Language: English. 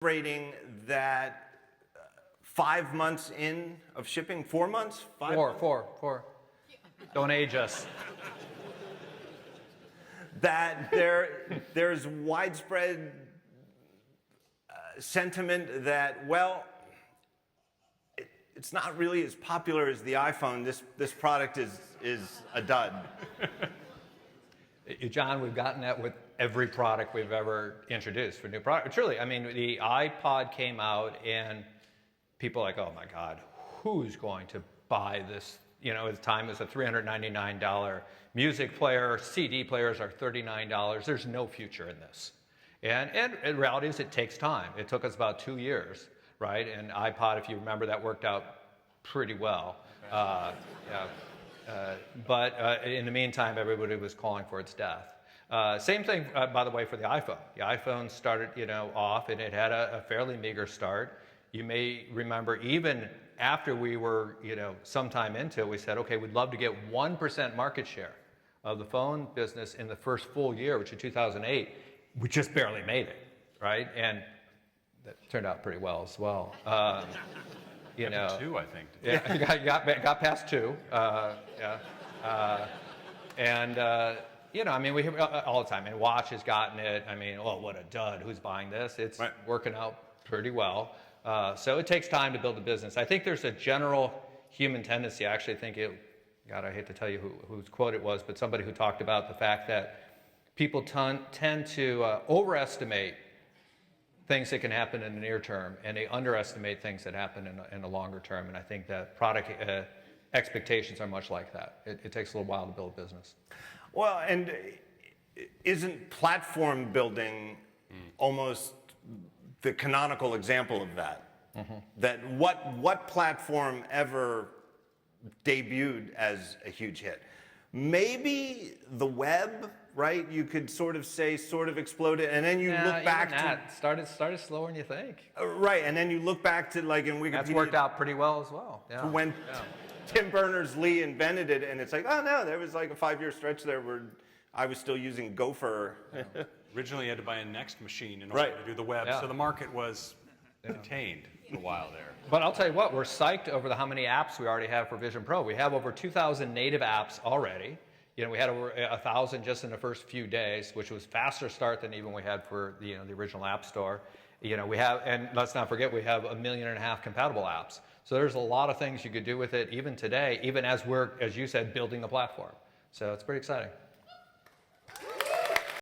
celebrating that 5 months in of shipping, 4 months? Four. Don't age us. That there's widespread sentiment that, well, it's not really as popular as the iPhone. This product is a dud. John, we've gotten that with every product we've ever introduced for new product. Truly, I mean, the iPod came out and people are like, oh my God, who's going to buy this? You know, at the time it was a $399 music player. CD players are $39. There's no future in this. And the reality is it takes time. It took us about 2 years, right? And iPod, if you remember, that worked out pretty well. But in the meantime, everybody was calling for its death. Same thing, by the way, for the iPhone. The iPhone started, off, and it had a fairly meager start. You may remember even after we were, sometime into it, we said, okay, we'd love to get 1% market share of the phone business in the first full year, which is 2008. We just barely made it, right? And that turned out pretty well as well. Got to 2, I think. Yeah, got past 2. I mean, we hear all the time. And Watch has gotten it. I mean, oh, what a dud! Who's buying this? It's working out pretty well. So it takes time to build a business. I think there's a general human tendency. I actually think God, I hate to tell you whose quote it was, but somebody who talked about the fact that people tend to overestimate things that can happen in the near term, and they underestimate things that happen in the longer term. And I think that product expectations are much like that. It takes a little while to build a business. Well, and isn't platform building almost the canonical example of that? Mm-hmm. That what platform ever debuted as a huge hit? Maybe the web, right? You could sort of say exploded, and then you look back to started slower than you think. Right, and then you look back to like in Wikipedia. That's worked out pretty well as well. Yeah. When Tim Berners-Lee invented it, and it's like, oh no, there was like a 5-year stretch there where I was still using Gopher. Yeah. Originally, you had to buy a Next machine in order to do the web, so the market was contained for a while there. But I'll tell you what, we're psyched over how many apps we already have for Vision Pro. We have over 2,000 native apps already. We had over 1,000 just in the first few days, which was faster start than even we had for the original App Store. We have, and let's not forget, we have 1.5 million compatible apps. So there's a lot of things you could do with it even today, even as we're, as you said, building the platform. So it's pretty exciting.